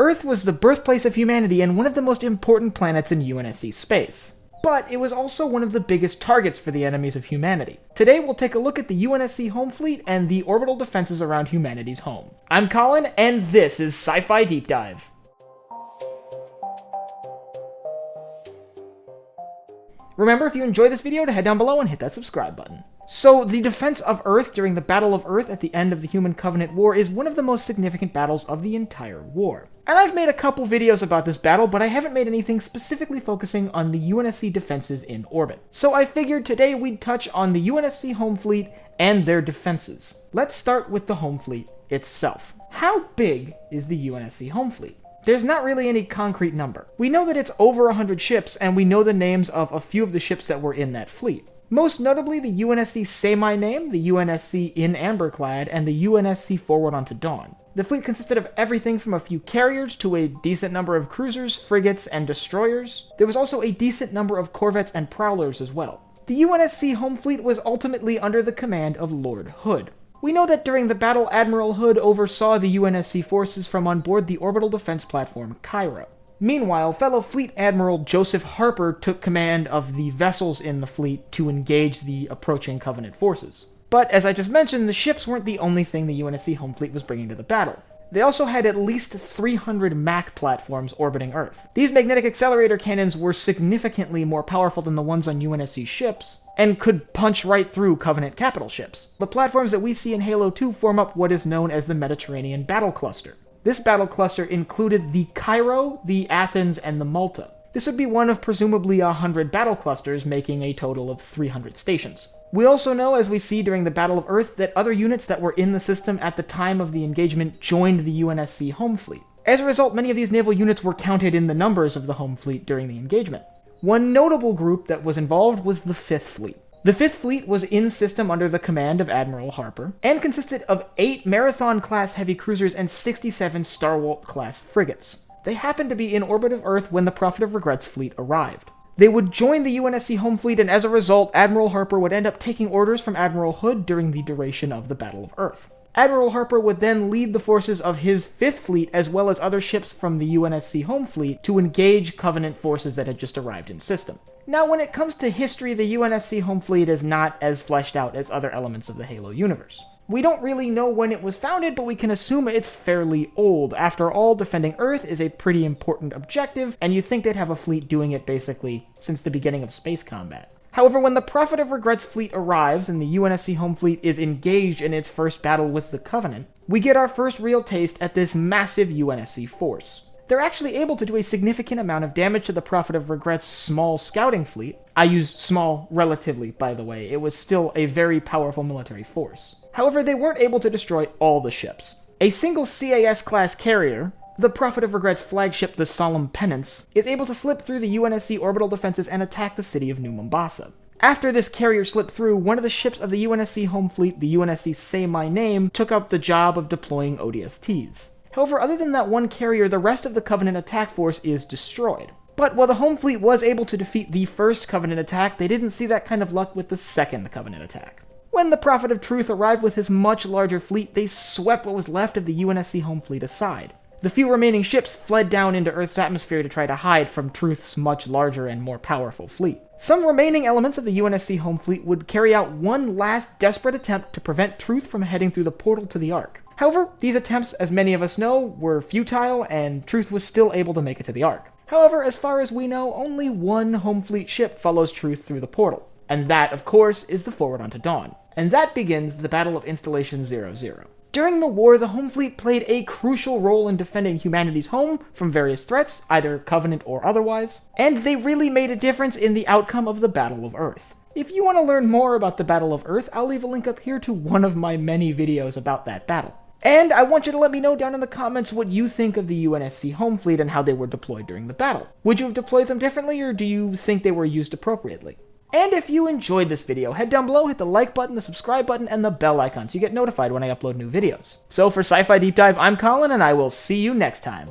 Earth was the birthplace of humanity and one of the most important planets in UNSC space. But it was also one of the biggest targets for the enemies of humanity. Today we'll take a look at the UNSC Home Fleet and the orbital defenses around humanity's home. I'm Colin, and this is Sci-Fi Deep Dive. Remember, if you enjoyed this video, to head down below and hit that subscribe button. So, the defense of Earth during the Battle of Earth at the end of the Human Covenant War is one of the most significant battles of the entire war. And I've made a couple videos about this battle, but I haven't made anything specifically focusing on the UNSC defenses in orbit. So I figured today we'd touch on the UNSC Home Fleet and their defenses. Let's start with the Home Fleet itself. How big is the UNSC Home Fleet? There's not really any concrete number. We know that it's over 100 ships, and we know the names of a few of the ships that were in that fleet. Most notably the UNSC Semi-Name, the UNSC In Amberclad, and the UNSC Forward Unto Dawn. The fleet consisted of everything from a few carriers to a decent number of cruisers, frigates, and destroyers. There was also a decent number of corvettes and prowlers as well. The UNSC Home Fleet was ultimately under the command of Lord Hood. We know that during the battle, Admiral Hood oversaw the UNSC forces from on board the orbital defense platform Cairo. Meanwhile, fellow Fleet Admiral Joseph Harper took command of the vessels in the fleet to engage the approaching Covenant forces. But, as I just mentioned, the ships weren't the only thing the UNSC Home Fleet was bringing to the battle. They also had at least 300 MAC platforms orbiting Earth. These magnetic accelerator cannons were significantly more powerful than the ones on UNSC ships, and could punch right through Covenant capital ships. The platforms that we see in Halo 2 form up what is known as the Mediterranean Battle Cluster. This battle cluster included the Cairo, the Athens, and the Malta. This would be one of presumably 100 battle clusters, making a total of 300 stations. We also know, as we see during the Battle of Earth, that other units that were in the system at the time of the engagement joined the UNSC Home Fleet. As a result, many of these naval units were counted in the numbers of the Home Fleet during the engagement. One notable group that was involved was the 5th Fleet. The 5th Fleet was in system under the command of Admiral Harper, and consisted of 8 Marathon-class heavy cruisers and 67 Starwalt-class frigates. They happened to be in orbit of Earth when the Prophet of Regrets fleet arrived. They would join the UNSC Home Fleet, and as a result, Admiral Harper would end up taking orders from Admiral Hood during the duration of the Battle of Earth. Admiral Harper would then lead the forces of his 5th Fleet, as well as other ships from the UNSC Home Fleet, to engage Covenant forces that had just arrived in system. Now, when it comes to history, the UNSC Home Fleet is not as fleshed out as other elements of the Halo universe. We don't really know when it was founded, but we can assume it's fairly old. After all, defending Earth is a pretty important objective, and you think they'd have a fleet doing it basically since the beginning of space combat. However, when the Prophet of Regrets fleet arrives and the UNSC Home Fleet is engaged in its first battle with the Covenant, we get our first real taste at this massive UNSC force. They're actually able to do a significant amount of damage to the Prophet of Regrets' small scouting fleet. I use small relatively, by the way. It was still a very powerful military force. However, they weren't able to destroy all the ships. A single CAS-class carrier, the Prophet of Regrets' flagship, the Solemn Penance, is able to slip through the UNSC orbital defenses and attack the city of New Mombasa. After this carrier slipped through, one of the ships of the UNSC Home Fleet, the UNSC Say My Name, took up the job of deploying ODSTs. However, other than that one carrier, the rest of the Covenant attack force is destroyed. But while the Home Fleet was able to defeat the first Covenant attack, they didn't see that kind of luck with the second Covenant attack. When the Prophet of Truth arrived with his much larger fleet, they swept what was left of the UNSC Home Fleet aside. The few remaining ships fled down into Earth's atmosphere to try to hide from Truth's much larger and more powerful fleet. Some remaining elements of the UNSC Home Fleet would carry out one last desperate attempt to prevent Truth from heading through the portal to the Ark. However, these attempts, as many of us know, were futile, and Truth was still able to make it to the Ark. However, as far as we know, only one Home Fleet ship follows Truth through the portal. And that, of course, is the Forward Unto Dawn. And that begins the Battle of Installation 00. During the war, the Home Fleet played a crucial role in defending humanity's home from various threats, either Covenant or otherwise, and they really made a difference in the outcome of the Battle of Earth. If you want to learn more about the Battle of Earth, I'll leave a link up here to one of my many videos about that battle. And I want you to let me know down in the comments what you think of the UNSC Home Fleet and how they were deployed during the battle. Would you have deployed them differently, or do you think they were used appropriately? And if you enjoyed this video, head down below, hit the like button, the subscribe button, and the bell icon so you get notified when I upload new videos. So for Sci-Fi Deep Dive, I'm Colin, and I will see you next time.